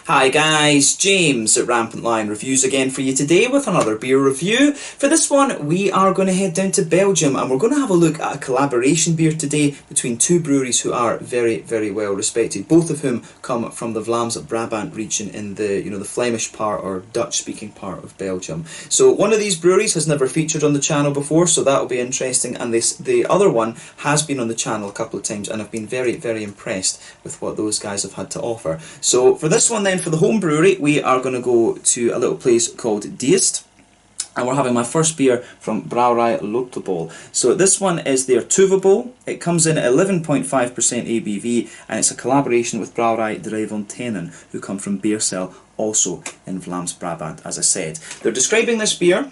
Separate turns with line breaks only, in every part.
Hi guys, James at RampantLionReviews again for you today with another beer review. For this one we are going to head down to Belgium and we're going to have a look at a collaboration beer today between two breweries who are very well respected, both of whom come from the Vlaams-Brabant region in the the Flemish part or Dutch speaking part of Belgium. So one of these breweries has never featured on the channel before, so that'll be interesting, and the other one has been on the channel a couple of times and I've been very impressed with what those guys have had to offer. So for this one then, for the home brewery, we are going to go to a little place called Diest. And we're having my first beer from Brouwerij Loterbol. So this one is their Tuverbol. It comes in at 11.5% ABV and it's a collaboration with Brouwerij Fonteinen, who come from Beersel, also in Vlaams-Brabant, as I said. They're describing this beer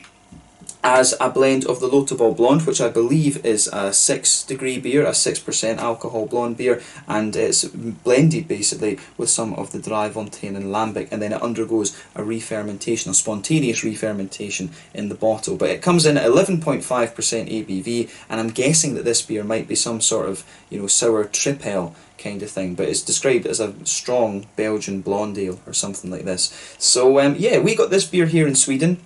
as a blend of the Loterbol Blonde, which I believe is a 6-degree beer, a 6% alcohol blonde beer, and it's blended basically with some of the dry Fonteinen Lambic, and then it undergoes a re-fermentation, a spontaneous re-fermentation in the bottle. But it comes in at 11.5% ABV, and I'm guessing that this beer might be some sort of sour trip ale kind of thing, but it's described as a strong Belgian blonde ale or something like this. So yeah, we got this beer here in Sweden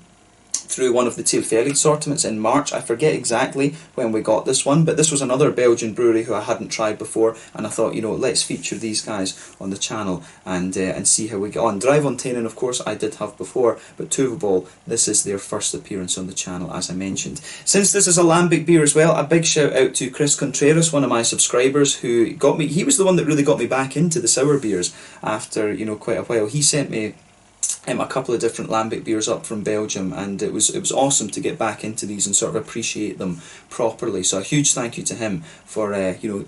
through one of the Tuverbol assortments in March. I forget exactly when we got this one, but this was another Belgian brewery who I hadn't tried before, and I thought, let's feature these guys on the channel and see how we get on. Dry Fonteinen, of course, I did have before, but Tuverbol, this is their first appearance on the channel, as I mentioned. Since this is a Lambic beer as well, a big shout out to Chris Contreras, one of my subscribers, who got me, he was the one that really got me back into the sour beers after, quite a while. He sent me a couple of different Lambic beers up from Belgium, and it was awesome to get back into these and sort of appreciate them properly. So a huge thank you to him for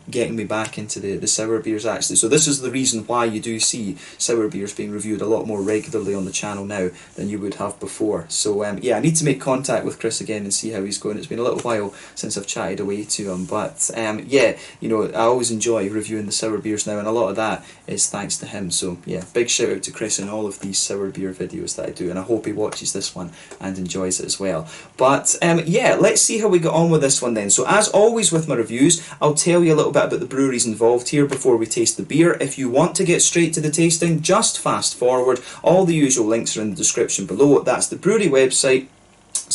getting me back into the sour beers actually. So this is the reason why you do see sour beers being reviewed a lot more regularly on the channel now than you would have before. So yeah, I need to make contact with Chris again and see how he's going. It's been a little while since I've chatted away to him, but yeah, I always enjoy reviewing the sour beers now, and a lot of that is thanks to him. So yeah, big shout out to Chris and all of these sour beer videos that I do, and I hope he watches this one and enjoys it as well. But yeah, let's see how we get on with this one then. So as always with my reviews, I'll tell you a little bit about the breweries involved here before we taste the beer. If you want to get straight to the tasting, just fast forward. All the usual links are in the description below. That's the brewery website,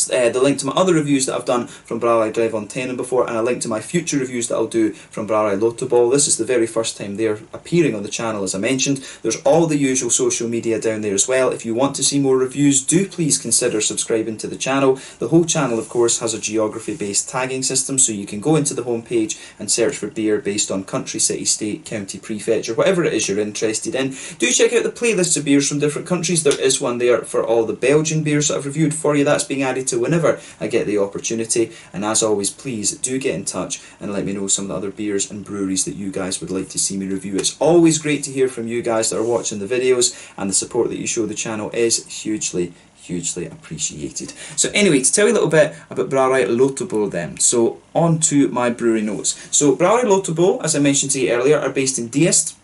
the link to my other reviews that I've done from Brouwerij Fonteinen before, and a link to my future reviews that I'll do from Brouwerij Loterbol. This is the very first time they're appearing on the channel, as I mentioned. There's all the usual social media down there as well. If you want to see more reviews, do please consider subscribing to the channel. The whole channel, of course, has a geography-based tagging system, so you can go into the homepage and search for beer based on country, city, state, county, prefecture, whatever it is you're interested in. Do check out the playlists of beers from different countries. There is one there for all the Belgian beers that I've reviewed for you. That's being added to whenever I get the opportunity, and as always, please do get in touch and let me know some of the other beers and breweries that you guys would like to see me review. It's always great to hear from you guys that are watching the videos, and the support that you show the channel is hugely appreciated. So anyway, to tell you a little bit about Brouwerij Loterbol then. So on to my brewery notes. So Brouwerij Loterbol, as I mentioned to you earlier, are based in Diest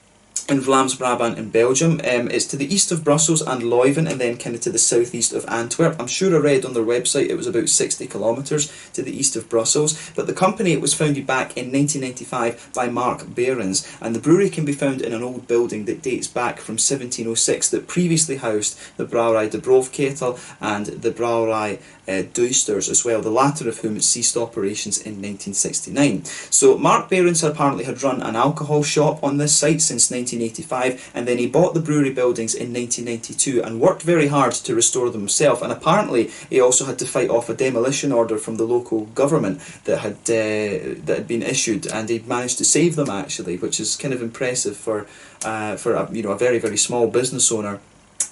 in Vlaams-Brabant in Belgium. It's to the east of Brussels and Leuven, and then kind of to the southeast of Antwerp. I'm sure I read on their website it was about 60 kilometres to the east of Brussels. But the company was founded back in 1995 by Mark Beerens, and the brewery can be found in an old building that dates back from 1706 that previously housed the Brouwerij de Brouwketel and the Brouwerij Diesters as well, the latter of whom ceased operations in 1969. So Mark Beerens apparently had run an alcohol shop on this site since 1985, and then he bought the brewery buildings in 1992 and worked very hard to restore them himself, and apparently he also had to fight off a demolition order from the local government that had been issued, and he managed to save them actually, which is kind of impressive for a very small business owner,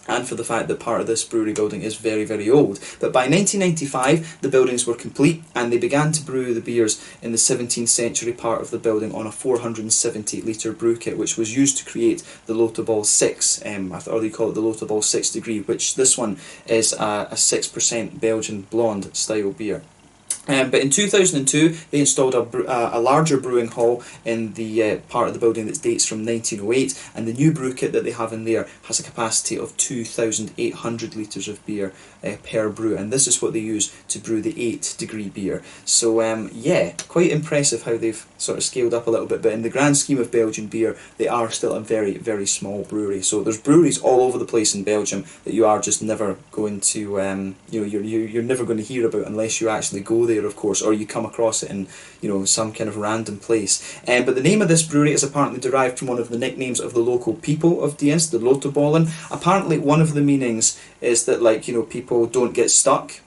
and for the fact that part of this brewery building is very old. But by 1995 the buildings were complete, and they began to brew the beers in the 17th century part of the building on a 470 litre brew kit, which was used to create the Loterbol 6, or they call it the Loterbol 6 degree, which this one is a 6% Belgian blonde style beer. But in 2002, they installed a larger brewing hall in the part of the building that dates from 1908, and the new brew kit that they have in there has a capacity of 2,800 litres of beer per brew, and this is what they use to brew the 8-degree beer. So yeah, quite impressive how they've sort of scaled up a little bit, but in the grand scheme of Belgian beer, they are still a very, very small brewery. So there's breweries all over the place in Belgium that you are just never going to, you're never going to hear about unless you actually go there, of course, or you come across it in, some kind of random place. But the name of this brewery is apparently derived from one of the nicknames of the local people of Diest, the Loterbollen. Apparently one of the meanings is that, people don't get stuck,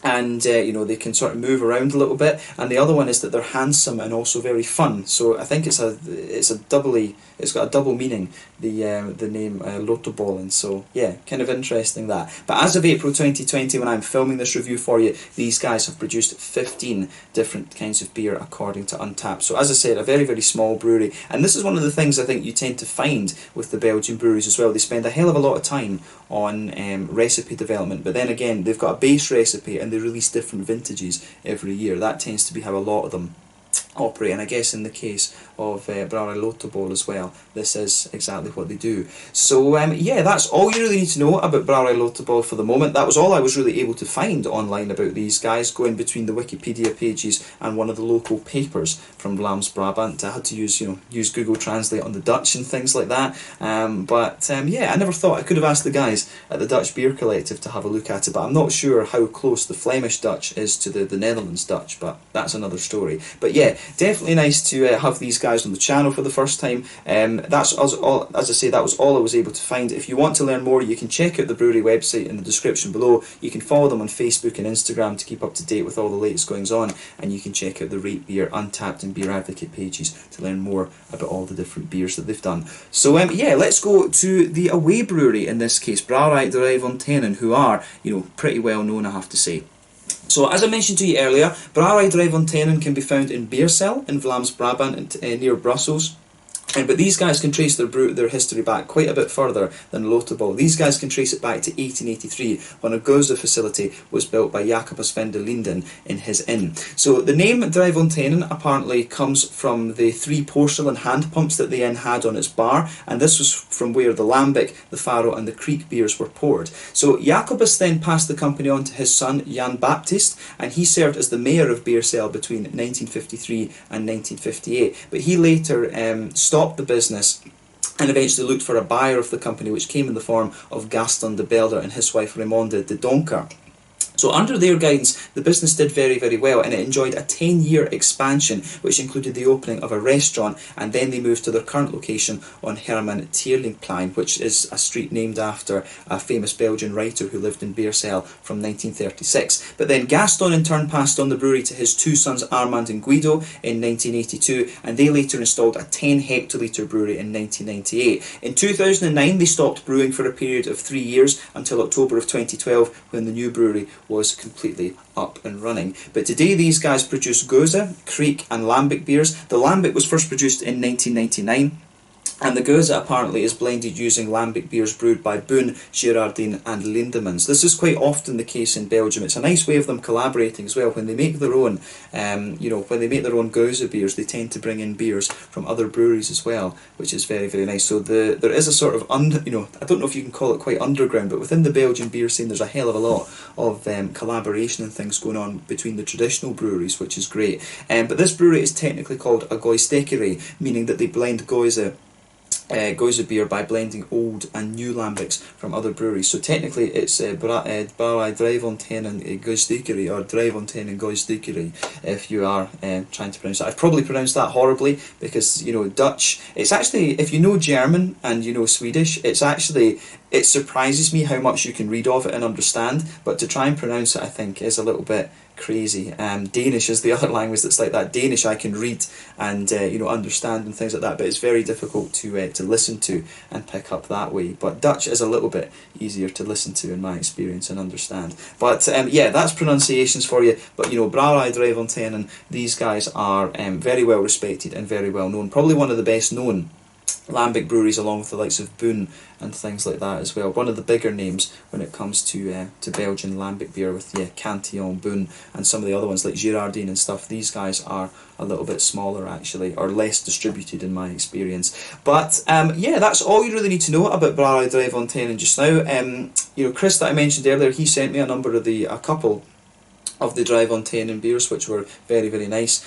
and they can sort of move around a little bit, and the other one is that they're handsome and also very fun. So I think it's got a double meaning, the name Loterbollen. So yeah, kind of interesting that. But as of April 2020, when I'm filming this review for you, these guys have produced 15 different kinds of beer according to Untappd. So as I said, a very, very small brewery, and this is one of the things I think you tend to find with the Belgian breweries as well. They spend a hell of a lot of time on recipe development, but then again, they've got a base recipe and they release different vintages every year. That tends to be how a lot of them operate, and I guess in the case of Brouwerij Loterbol as well, this is exactly what they do. So yeah, that's all you really need to know about Brouwerij Loterbol for the moment. That was all I was really able to find online about these guys, going between the Wikipedia pages and one of the local papers from Vlaams-Brabant. I had to use Google Translate on the Dutch and things like that. Yeah, I never thought I could have asked the guys at the Dutch Beer Collective to have a look at it, but I'm not sure how close the Flemish Dutch is to the Netherlands Dutch, but that's another story. But yeah, definitely nice to have these guys on the channel for the first time. That's all, as I say, that was all I was able to find. If you want to learn more, you can check out the brewery website in the description below. You can follow them on Facebook and Instagram to keep up to date with all the latest goings on, and you can check out the Rate Beer, Untappd and Beer Advocate pages to learn more about all the different beers that they've done. So yeah, let's go to the away brewery, in this case Brouwerij Fonteinen, who are pretty well known, I have to say. So as I mentioned to you earlier, Brouwerij Fonteinen can be found in Beersel in Vlaams-Brabant near Brussels. But these guys can trace their history back quite a bit further than Loterbol. These guys can trace it back to 1883, when a Geuze facility was built by Jacobus van der Linden in his inn. So the name Fonteinen apparently comes from the 3 porcelain hand pumps that the inn had on its bar, and this was from where the Lambic, the Faro and the Kriek beers were poured. So Jacobus then passed the company on to his son Jan Baptist, and he served as the mayor of Beersel between 1953 and 1958. But he later stopped the business and eventually looked for a buyer of the company, which came in the form of Gaston de Belder and his wife Raymonde de Donker. So under their guidance, the business did very, very well, and it enjoyed a 10-year expansion, which included the opening of a restaurant, and then they moved to their current location on Herman Tierlingplein, which is a street named after a famous Belgian writer who lived in Beersel from 1936. But then Gaston in turn passed on the brewery to his 2 sons Armand and Guido in 1982, and they later installed a 10 hectolitre brewery in 1998. In 2009 they stopped brewing for a period of 3 years until October of 2012, when the new brewery was completely up and running. But today these guys produce Geuze, Kriek and Lambic beers. The Lambic was first produced in 1999. And the Geuze apparently is blended using Lambic beers brewed by Boon, Girardin and Lindemans. This is quite often the case in Belgium. It's a nice way of them collaborating as well. When they make their own, when they make their own Geuze beers, they tend to bring in beers from other breweries as well, which is very, very nice. So there is a sort of, I don't know if you can call it quite underground, but within the Belgian beer scene there's a hell of a lot of collaboration and things going on between the traditional breweries, which is great. But this brewery is technically called a Goistekkerij, meaning that they blend Geuze beer by blending old and new lambics from other breweries. So technically it's Brouwerij Fonteinen Goistekkerij, or Fonteinen Goistekkerij, if you are trying to pronounce that. I've probably pronounced that horribly, because Dutch, it's actually, if you know German and you know Swedish, it surprises me how much you can read of it and understand, but to try and pronounce it I think is a little bit crazy. Danish is the other language that's like that. Danish I can read and understand and things like that, but it's very difficult to listen to and pick up that way. But Dutch is a little bit easier to listen to in my experience and understand. But yeah, that's pronunciations for you. But Brouwerij Fonteinen, these guys are very well respected and very well known. Probably one of the best known lambic breweries along with the likes of Boon and things like that as well. One of the bigger names when it comes to Belgian lambic beer with Cantillon, Boon and some of the other ones like Girardin and stuff. These guys are a little bit smaller actually, or less distributed in my experience. But yeah, that's all you really need to know about Brouwerij Fonteinen just now. You know, Chris that I mentioned earlier, he sent me a couple of the Dry Fonteinen beers, which were very, very nice.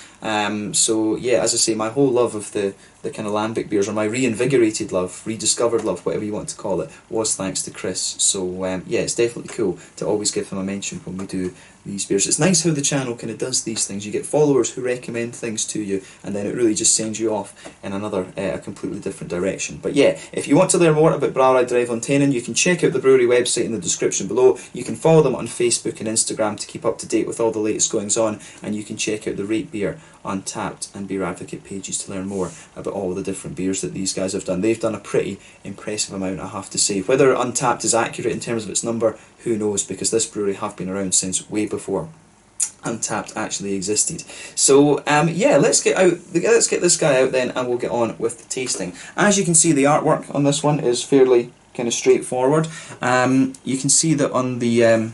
So yeah, as I say, my whole love of the kind of lambic beers, or my reinvigorated love, rediscovered love, whatever you want to call it, was thanks to Chris. So yeah, it's definitely cool to always give him a mention when we do these beers. It's nice how the channel kind of does these things. You get followers who recommend things to you, and then it really just sends you off in another, a completely different direction. But yeah, if you want to learn more about Brouwerij Fonteinen, you can check out the brewery website in the description below. You can follow them on Facebook and Instagram to keep up to date with all the latest goings on, and you can check out the Rate Beer, Untappd and Beer Advocate pages to learn more about all the different beers that these guys have done. They've done a pretty impressive amount, I have to say. Whether Untappd is accurate in terms of its number, who knows, because this brewery have been around since way before Untappd actually existed. So yeah, let's get this guy out then, and we'll get on with the tasting. As you can see, the artwork on this one is fairly kind of straightforward. You can see that on the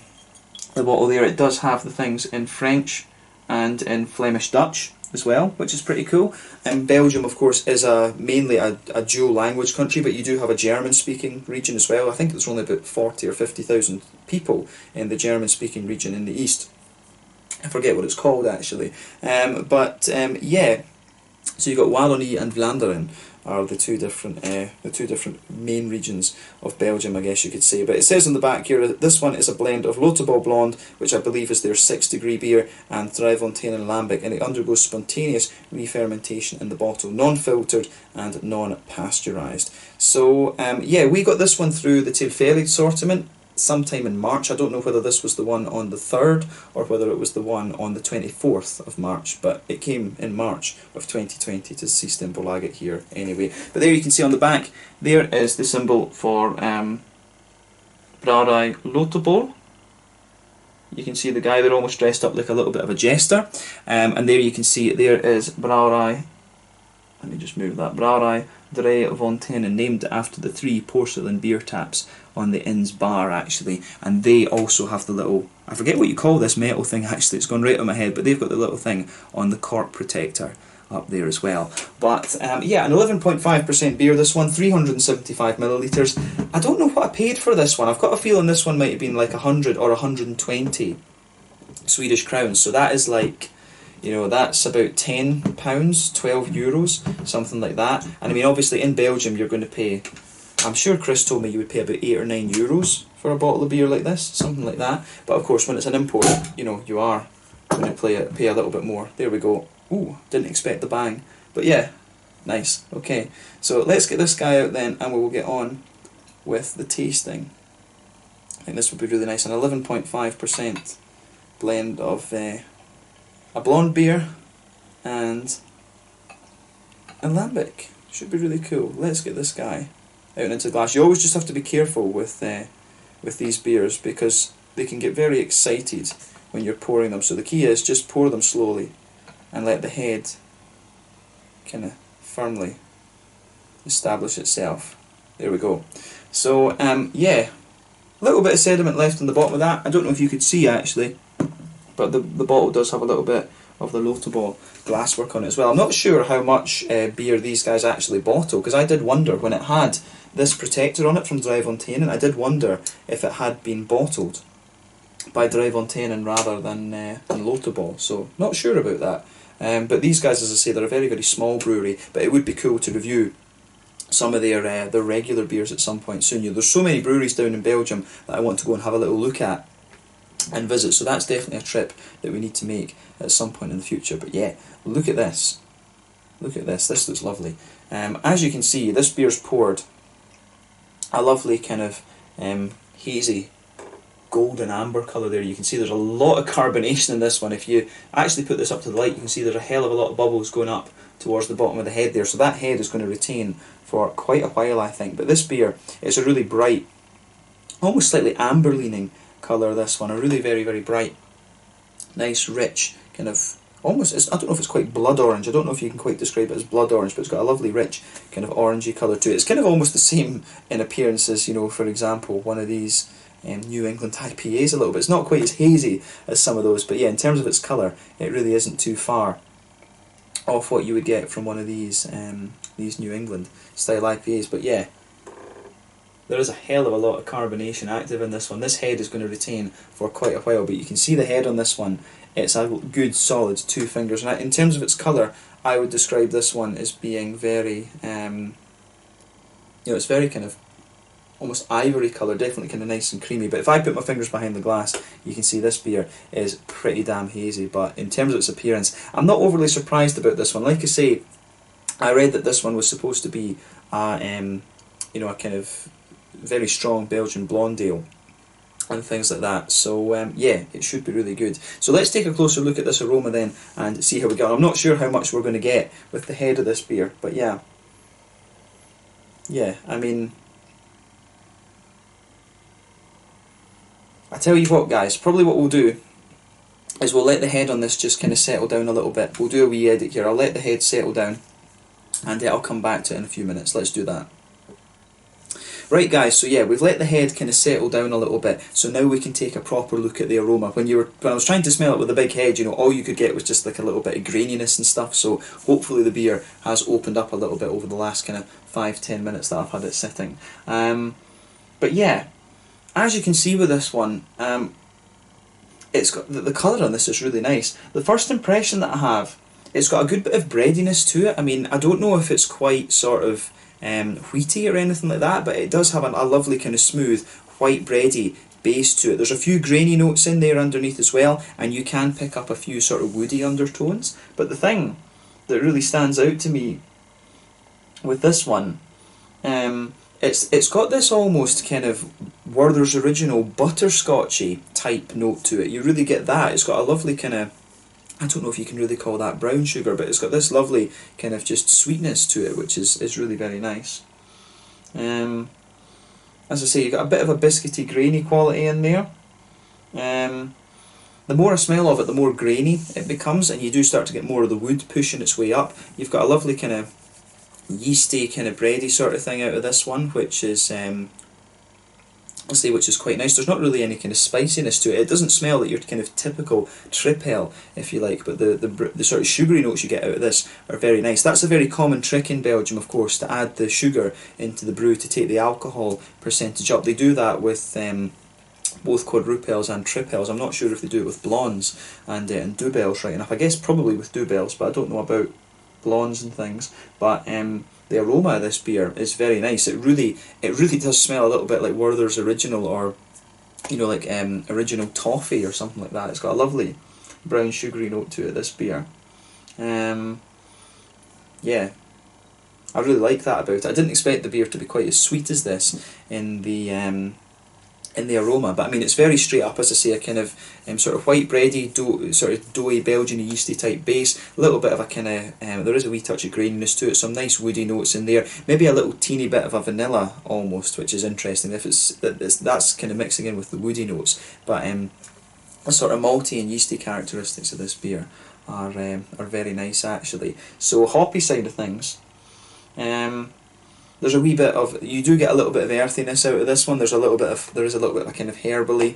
bottle there, it does have the things in French and in Flemish Dutch as well, which is pretty cool. Belgium, of course, is mainly a dual language country, but you do have a German speaking region as well. I think there's only about 40 or 50,000 people in the German speaking region in the east. I forget what it's called actually. Yeah, so you've got Wallonie and Vlaanderen are the two different main regions of Belgium, I guess you could say. But it says on the back here that this one is a blend of Loterbol Blonde, which I believe is their 6-degree beer, and Dry Fonteinen Lambic, and it undergoes spontaneous re-fermentation in the bottle, non-filtered and non-pasteurised. So yeah, we got this one through the Tuverbol assortment sometime in March. I don't know whether this was the one on the 3rd or whether it was the one on the 24th of March, but it came in March of 2020 to Systembolaget here anyway. But there you can see on the back, there is the symbol for Brouwerij Loterbol. You can see the guy there almost dressed up like a little bit of a jester. And there you can see there is Brouwerij, let me just move that, Brouwerij Fonteinen, named after the 3 porcelain beer taps on the inn's bar actually, and they also have the little, I forget what you call this metal thing actually, it's gone right on my head, but they've got the little thing on the cork protector up there as well. But yeah, an 11.5% beer, this one, 375 millilitres. I don't know what I paid for this one. I've got a feeling this one might have been like 100 or 120 Swedish crowns, so that is like, you know, that's about £10, €12, something like that. And I mean, obviously in Belgium you're going to pay, I'm sure Chris told me you would pay about €8 or €9 for a bottle of beer like this, something like that. But of course when it's an import, you know, you are going to pay a little bit more. There we go. Ooh, didn't expect the bang. But yeah, nice. Okay, so let's get this guy out then, and we will get on with the tasting. I think this would be really nice. An 11.5% blend of a blonde beer and a lambic. Should be really cool. Let's get this guy out into the glass. You always just have to be careful with these beers, because they can get very excited when you're pouring them. So the key is just pour them slowly and let the head kind of firmly establish itself. There we go. So yeah, a little bit of sediment left on the bottom of that. I don't know if you could see actually, but the bottle does have a little bit of the Loterbol glasswork on it as well. I'm not sure how much beer these guys actually bottle, because I did wonder when it had this protector on it from Dry Fonteinen, I did wonder if it had been bottled by Dry Fonteinen rather than Loterbol, so not sure about that. But these guys, as I say, they're a very, very small brewery, but it would be cool to review some of their regular beers at some point soon. You know, there's so many breweries down in Belgium that I want to go and have a little look at and visit, so that's definitely a trip that we need to make at some point in the future. But yeah, look at this. Look at this. This looks lovely. As you can see, this beer's poured a lovely kind of hazy golden amber colour there. You can see there's a lot of carbonation in this one. If you actually put this up to the light, you can see there's a hell of a lot of bubbles going up towards the bottom of the head there, so that head is going to retain for quite a while, I think. But this beer, it's a really bright, almost slightly amber leaning colour, this one. A really very, very bright, nice, rich, kind of almost, I don't know if it's quite blood orange, I don't know if you can quite describe it as blood orange, but it's got a lovely rich kind of orangey colour to it. It's kind of almost the same in appearance as, you know, for example, one of these New England IPAs a little bit. It's not quite as hazy as some of those, but yeah, in terms of its colour, it really isn't too far off what you would get from one of these New England style IPAs. But yeah, there is a hell of a lot of carbonation active in this one. This head is going to retain for quite a while, but you can see the head on this one. It's a good solid 2 fingers. And in terms of its colour, I would describe this one as being very, you know, it's very kind of almost ivory colour, definitely kind of nice and creamy. But if I put my fingers behind the glass, you can see this beer is pretty damn hazy. But in terms of its appearance, I'm not overly surprised about this one. Like I say, I read that this one was supposed to be, you know, a kind of very strong Belgian blonde ale and things like that. So yeah, it should be really good. So let's take a closer look at this aroma then and see how we go. I'm not sure how much we're going to get with the head of this beer, but yeah, I mean, I tell you what guys, probably what we'll do is we'll let the head on this just kind of settle down a little bit. We'll do a wee edit here. I'll let the head settle down and I'll come back to it in a few minutes. Let's do that. Right guys, so yeah, we've let the head kind of settle down a little bit, so now we can take a proper look at the aroma. When I was trying to smell it with a big head, you know, all you could get was just like a little bit of graininess and stuff, so hopefully the beer has opened up a little bit over the last kind of 5-10 minutes that I've had it sitting. But yeah, as you can see with this one, it's got the colour on this is really nice. The first impression that I have, it's got a good bit of breadiness to it. I mean, I don't know if it's quite sort of wheaty or anything like that, but it does have a lovely kind of smooth white bready base to it. There's a few grainy notes in there underneath as well, and you can pick up a few sort of woody undertones. But the thing that really stands out to me with this one, it's got this almost kind of Werther's Original butterscotchy type note to it. You really get that. It's got a lovely kind of, I don't know if you can really call that brown sugar, but it's got this lovely kind of just sweetness to it, which is really very nice. As I say, you've got a bit of a biscuity, grainy quality in there. The more I smell of it, the more grainy it becomes, and you do start to get more of the wood pushing its way up. You've got a lovely kind of yeasty, kind of bready sort of thing out of this one, which is which is quite nice. There's not really any kind of spiciness to it. It doesn't smell like your kind of typical trip ale, if you like, but the sort of sugary notes you get out of this are very nice. That's a very common trick in Belgium, of course, to add the sugar into the brew to take the alcohol percentage up. They do that with both quadruples and tripels. I'm not sure if they do it with blondes and doubles right enough. I guess probably with doubles, but I don't know about blondes and things. But the aroma of this beer is very nice. It really does smell a little bit like Werther's Original, or you know, like original toffee or something like that. It's got a lovely brown sugary note to it, this beer. Yeah, I really like that about it. I didn't expect the beer to be quite as sweet as this in the aroma, but I mean, it's very straight up, as I say, a kind of sort of white bready, sort of doughy Belgian yeasty type base. A little bit of a kind of there is a wee touch of graininess to it, some nice woody notes in there, maybe a little teeny bit of a vanilla almost, which is interesting. If that's kind of mixing in with the woody notes, but the sort of malty and yeasty characteristics of this beer are very nice actually. So hoppy side of things. There's a wee bit of, you do get a little bit of earthiness out of this one. There is a little bit of a kind of herbally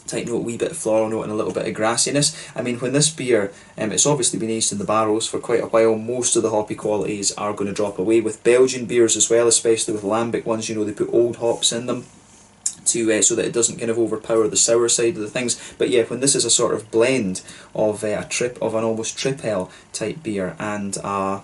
type note, a wee bit of floral note, and a little bit of grassiness. I mean, when this beer, it's obviously been aged in the barrels for quite a while, most of the hoppy qualities are going to drop away. With Belgian beers as well, especially with lambic ones, you know, they put old hops in them to so that it doesn't kind of overpower the sour side of the things. But yeah, when this is a sort of blend of an almost trip ale type beer and a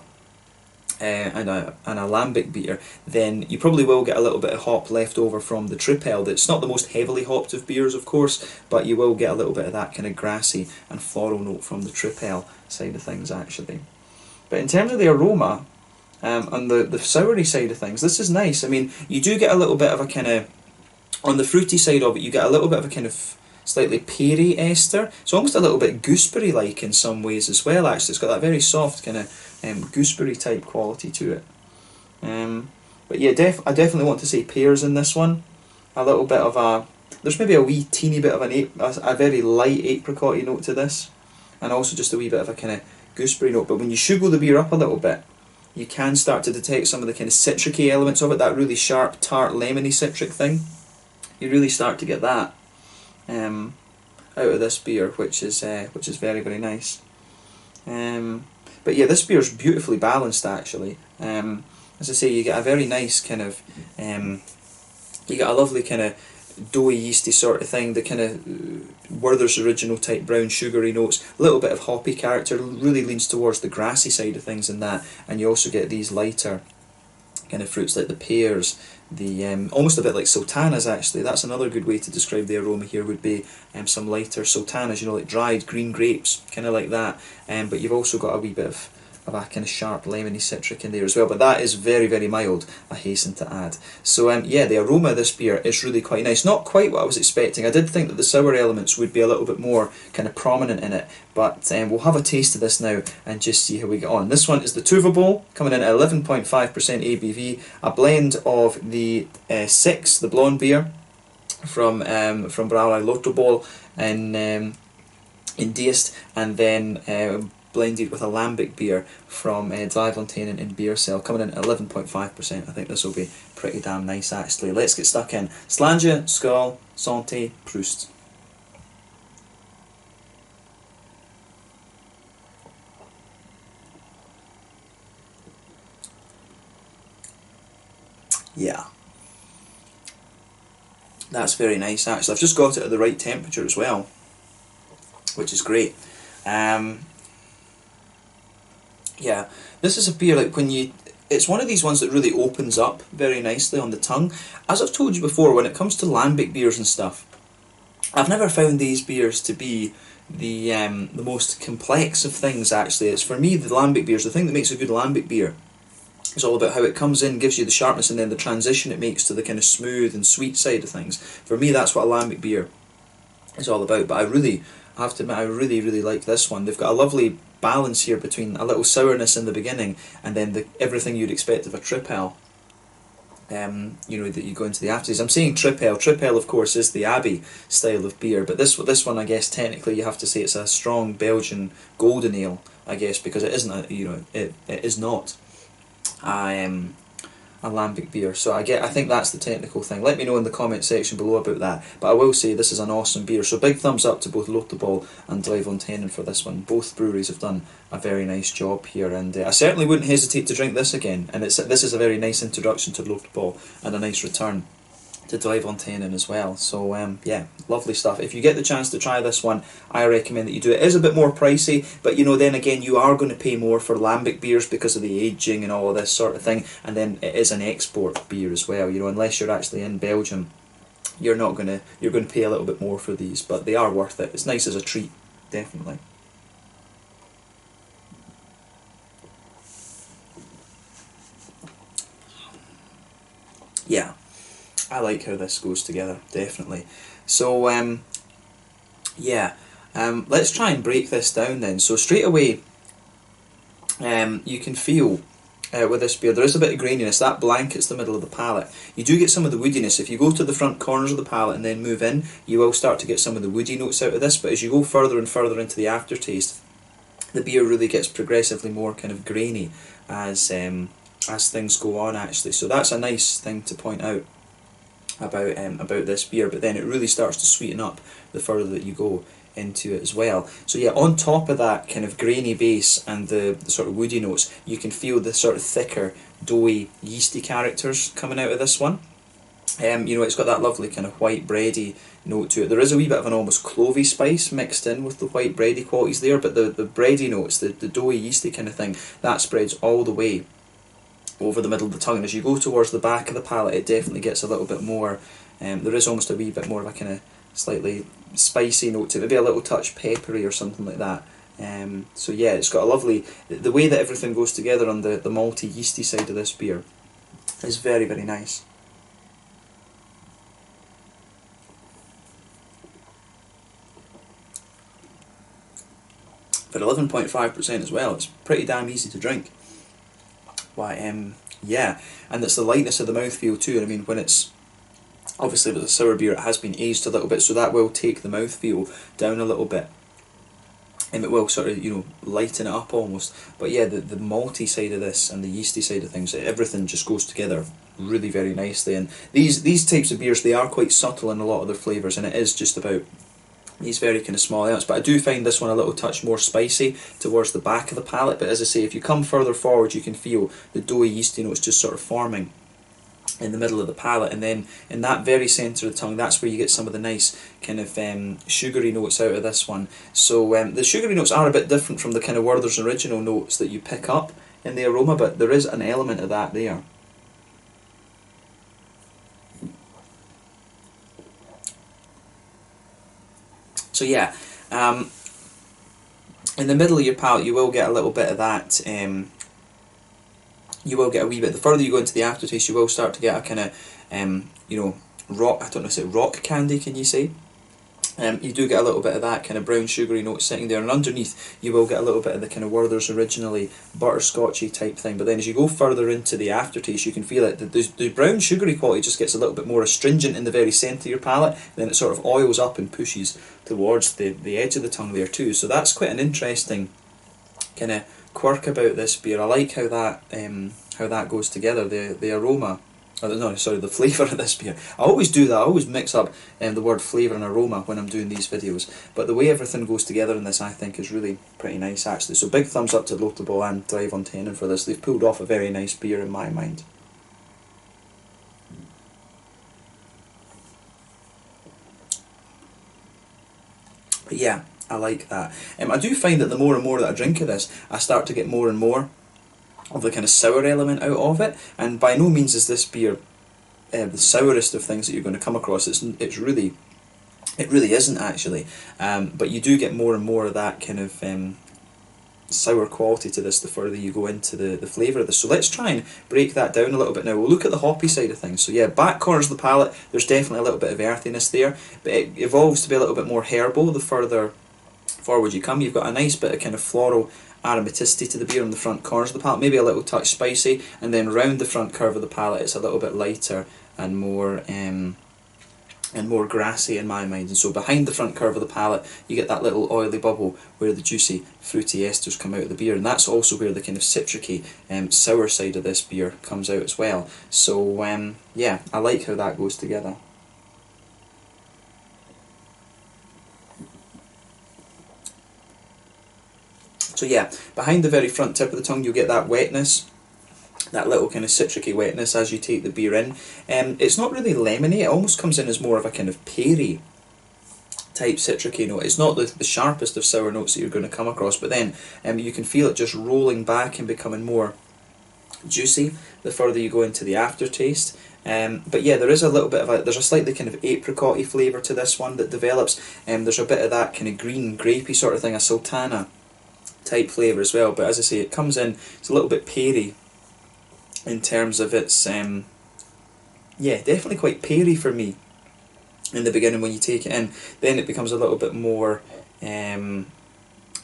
lambic beer, then you probably will get a little bit of hop left over from the trip ale. That's not the most heavily hopped of beers, of course, but you will get a little bit of that kind of grassy and floral note from the trip ale side of things actually. But in terms of the aroma and the soury side of things, this is nice. I mean, you do get a little bit of a kind of, on the fruity side of it, you get a little bit of a kind of slightly peary ester. It's almost a little bit gooseberry-like in some ways as well, actually. It's got that very soft kind of gooseberry type quality to it. But yeah, I definitely want to say pears in this one. A little bit of there's maybe a wee teeny bit of a very light apricot note to this. and also just a wee bit of a kind of gooseberry note. But when you sugar the beer up a little bit, you can start to detect some of the kind of citricy elements of it, that really sharp, tart, lemony citric thing. You really start to get that out of this beer, which is very, very nice. But yeah, this beer is beautifully balanced actually. As I say, you get a very nice kind of, you get a lovely kind of doughy, yeasty sort of thing, the kind of Werther's Original type brown sugary notes, a little bit of hoppy character, really leans towards the grassy side of things in that, and you also get these lighter kind of fruits like the pears, the almost a bit like sultanas actually. That's another good way to describe the aroma here, would be some lighter sultanas, you know, like dried green grapes, kind of like that. But you've also got a wee bit of a kind of sharp lemony citric in there as well, but that is very, very mild, I hasten to add. So yeah, the aroma of this beer is really quite nice. Not quite what I was expecting. I did think that the sour elements would be a little bit more kind of prominent in it, but we'll have a taste of this now and just see how we get on. This one is the Tuverbol, coming in at 11.5% ABV, a blend of the 6, the blonde beer from Brouwerij Loterbol in Diest, and then blended with a lambic beer from Fonteinen in Beersel, coming in at 11.5%. I think this will be pretty damn nice actually. Let's get stuck in. Slange, Skål, Santé, Prost. Yeah. That's very nice actually. I've just got it at the right temperature as well, which is great. Yeah, this is a beer like it's one of these ones that really opens up very nicely on the tongue. As I've told you before, when it comes to lambic beers and stuff, I've never found these beers to be the most complex of things actually. It's, for me, the lambic beers, the thing that makes a good lambic beer is all about how it comes in, gives you the sharpness, and then the transition it makes to the kind of smooth and sweet side of things. For me, that's what a lambic beer is all about. But I have to admit, I really, really like this one. They've got a lovely balance here between a little sourness in the beginning and then everything you'd expect of a tripel. You know, that you go into the aftertaste. I'm saying tripel. Tripel, of course, is the Abbey style of beer, but this one, I guess, technically you have to say it's a strong Belgian golden ale, I guess, because it isn't it is not a lambic beer. So I think that's the technical thing. Let me know in the comment section below about that. But I will say this is an awesome beer. So big thumbs up to both Loterbol and Fonteinen for this one. Both breweries have done a very nice job here, and I certainly wouldn't hesitate to drink this again. And this is a very nice introduction to Loterbol and a nice return to Fonteinen as well. So yeah, lovely stuff. If you get the chance to try this one, I recommend that you do it. It is a bit more pricey, but you know, then again, you are going to pay more for lambic beers because of the aging and all of this sort of thing, and then it is an export beer as well. You know, unless you're actually in Belgium, you're going to pay a little bit more for these, but they are worth it. It's nice as a treat, definitely. Yeah, I like how this goes together, definitely. So yeah, let's try and break this down then. So straight away, you can feel with this beer there is a bit of graininess. That blankets the middle of the palate. You do get some of the woodiness. If you go to the front corners of the palate and then move in, you will start to get some of the woody notes out of this, but as you go further and further into the aftertaste, the beer really gets progressively more kind of grainy as things go on actually. So that's a nice thing to point out about this beer, but then it really starts to sweeten up the further that you go into it as well. So yeah, on top of that kind of grainy base and the sort of woody notes, you can feel the sort of thicker, doughy, yeasty characters coming out of this one. You know, it's got that lovely kind of white bready note to it. There is a wee bit of an almost clovey spice mixed in with the white bready qualities there, but the bready notes, the doughy, yeasty kind of thing, that spreads all the way over the middle of the tongue, and as you go towards the back of the palate, it definitely gets a little bit more, there is almost a wee bit more of a kind of slightly spicy note to it, maybe a little touch peppery or something like that. So yeah, it's got a lovely, the way that everything goes together on the malty, yeasty side of this beer is very, very nice. For 11.5% as well, it's pretty damn easy to drink. Why, yeah, and it's the lightness of the mouthfeel too. I mean, when it's, obviously with a sour beer, it has been aged a little bit, so that will take the mouthfeel down a little bit. and it will sort of, you know, lighten it up almost. But yeah, the malty side of this and the yeasty side of things, everything just goes together really very nicely. And these types of beers, they are quite subtle in a lot of their flavours, and it is just about these very kind of small elements. But I do find this one a little touch more spicy towards the back of the palate. But as I say, if you come further forward, you can feel the doughy yeasty notes just sort of forming in the middle of the palate, and then in that very centre of the tongue, that's where you get some of the nice kind of sugary notes out of this one. So the sugary notes are a bit different from the kind of Werther's original notes that you pick up in the aroma, but there is an element of that there. So yeah, in the middle of your palate you will get a little bit of that, you will get a wee bit, the further you go into the aftertaste, you will start to get a kind of, you know, rock, I don't know, is it rock candy, can you say? You do get a little bit of that kind of brown sugary note sitting there, and underneath you will get a little bit of the kind of Werther's originally butterscotchy type thing. But then as you go further into the aftertaste, you can feel it. The brown sugary quality just gets a little bit more astringent in the very centre of your palate, then it sort of oils up and pushes towards the edge of the tongue there too. So that's quite an interesting kind of quirk about this beer. I like how that goes together, the aroma. Oh, no, sorry, the flavour of this beer. I always do that, I always mix up the word flavour and aroma when I'm doing these videos. But the way everything goes together in this, I think, is really pretty nice actually. So big thumbs up to Loterbol and Fonteinen for this. They've pulled off a very nice beer in my mind. But yeah, I like that. I do find that the more and more that I drink of this, I start to get more and more of the kind of sour element out of it, and by no means is this beer the sourest of things that you're going to come across. It really isn't actually, but you do get more and more of that kind of sour quality to this the further you go into the flavour of this. So let's try and break that down a little bit now. We'll look at the hoppy side of things. So yeah, back corners of the palate, there's definitely a little bit of earthiness there, but it evolves to be a little bit more herbal the further forward you come. You've got a nice bit of kind of floral aromaticity to the beer on the front corners of the palate, maybe a little touch spicy, and then round the front curve of the palate it's a little bit lighter and more grassy in my mind. And so behind the front curve of the palate you get that little oily bubble where the juicy fruity esters come out of the beer, and that's also where the kind of citricy sour side of this beer comes out as well. So yeah, I like how that goes together. So yeah, behind the very front tip of the tongue you'll get that wetness, that little kind of citricy wetness as you take the beer in. It's not really lemony, it almost comes in as more of a kind of peary type citricy note. It's not the sharpest of sour notes that you're going to come across, but then you can feel it just rolling back and becoming more juicy the further you go into the aftertaste. But yeah, there is a little bit of there's a slightly kind of apricot-y flavour to this one that develops. There's a bit of that kind of green grapey sort of thing, a sultana type flavour as well, but as I say, it comes in, it's a little bit peary in terms of its, yeah, definitely quite peary for me in the beginning when you take it in. Then it becomes a little bit more, as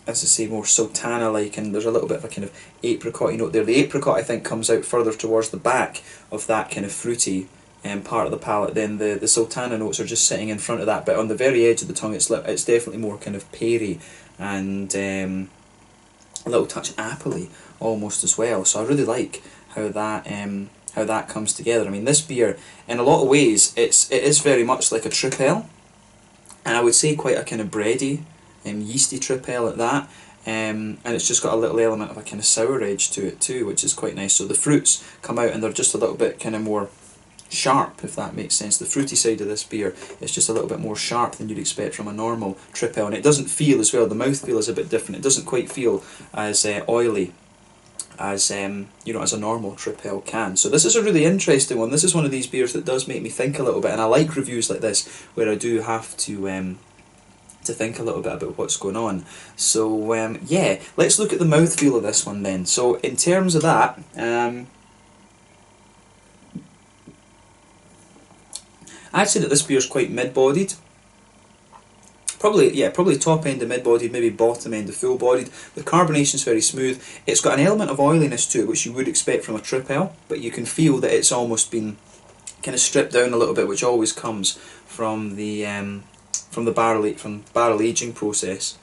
I say, more sultana-like, and there's a little bit of a kind of apricot-y note there. The apricot, I think, comes out further towards the back of that kind of fruity part of the palate. Then the sultana notes are just sitting in front of that, but on the very edge of the tongue it's definitely more kind of peary and a little touch appley almost as well. So I really like how that comes together. I mean, this beer, in a lot of ways, it is very much like a trip ale, and I would say quite a kind of bready, yeasty trip ale at that. And it's just got a little element of a kind of sour edge to it too, which is quite nice. So the fruits come out and they're just a little bit kind of more sharp, if that makes sense. The fruity side of this beer is just a little bit more sharp than you'd expect from a normal trip ale, and it doesn't feel as well, the mouthfeel is a bit different. It doesn't quite feel as oily as you know, as a normal trip ale can. So this is a really interesting one. This is one of these beers that does make me think a little bit, and I like reviews like this where I do have to think a little bit about what's going on. So yeah, let's look at the mouthfeel of this one then. So in terms of that, I'd say that this beer is quite mid-bodied. Probably top end of mid-bodied, maybe bottom end of full-bodied. The carbonation is very smooth. It's got an element of oiliness to it, which you would expect from a trip ale, but you can feel that it's almost been kind of stripped down a little bit, which always comes from the barrel aging process.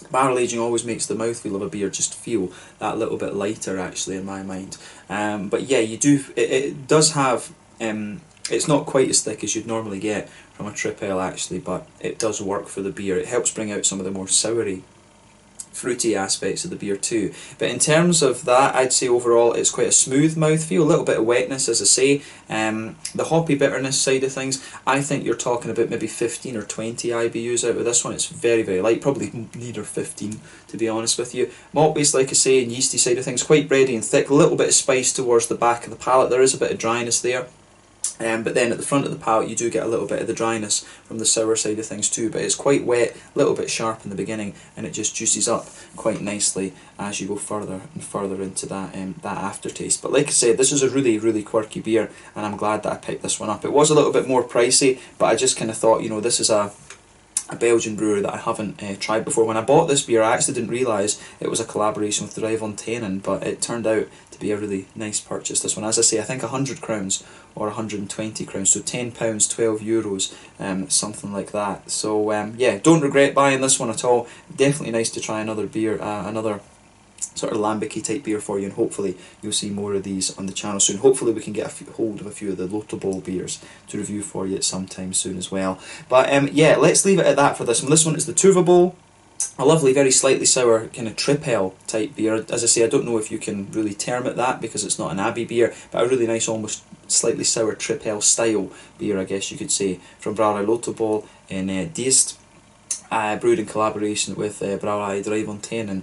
Barrel aging always makes the mouthfeel of a beer just feel that little bit lighter, actually, in my mind. But yeah, it does have, it's not quite as thick as you'd normally get from a trip ale, actually, but it does work for the beer. It helps bring out some of the more soury, fruity aspects of the beer too. But in terms of that, I'd say overall it's quite a smooth mouthfeel, a little bit of wetness, as I say. The hoppy bitterness side of things, I think you're talking about maybe 15 or 20 IBUs out of this one. It's very, very light, probably neither 15, to be honest with you. Malt base, like I say, and yeasty side of things, quite bready and thick, a little bit of spice towards the back of the palate. There is a bit of dryness there. But then at the front of the palate you do get a little bit of the dryness from the sour side of things too, but it's quite wet, a little bit sharp in the beginning, and it just juices up quite nicely as you go further and further into that aftertaste. But like I said, this is a really, really quirky beer, and I'm glad that I picked this one up. It was a little bit more pricey, but I just kind of thought, you know, this is a Belgian brewer that I haven't tried before. When I bought this beer, I actually didn't realise it was a collaboration with Fonteinen, but it turned out to be a really nice purchase, this one. As I say, I think 100 crowns or 120 crowns, so £10, €12, something like that. So yeah, don't regret buying this one at all. Definitely nice to try another beer, another sort of lambic-y type beer for you, and hopefully you'll see more of these on the channel soon. Hopefully we can get hold of a few of the Loterbol beers to review for you at some time soon as well. But yeah, let's leave it at that for this one. This one is the Tuverbol, a lovely, very slightly sour kind of trip ale type beer. As I say, I don't know if you can really term it that because it's not an abbey beer, but a really nice, almost slightly sour trip ale style beer, I guess you could say, from Brouwerij Loterbol in Diest, brewed in collaboration with Brouwerij Fonteinen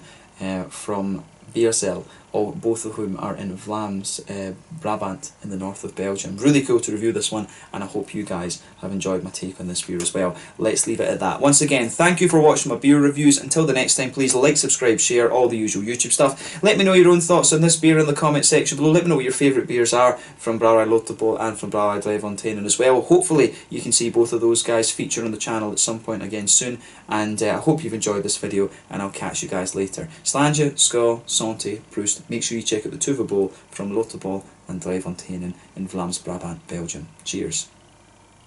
from Beersel, both of whom are in Vlaams-Brabant in the north of Belgium. Really cool to review this one, and I hope you guys have enjoyed my take on this beer as well. Let's leave it at that. Once again, thank you for watching my beer reviews. Until the next time, please like, subscribe, share, all the usual YouTube stuff. Let me know your own thoughts on this beer in the comment section below. Let me know what your favourite beers are from Brouwerij Loterbol and from Brouwerij Fonteinen as well. Hopefully you can see both of those guys feature on the channel at some point again soon, and I hope you've enjoyed this video, and I'll catch you guys later. Slàinte, skål, Santé, Prost. Make sure you check out the Tuverbol from Loterbol and Fonteinen in Vlaams-Brabant, Belgium. Cheers.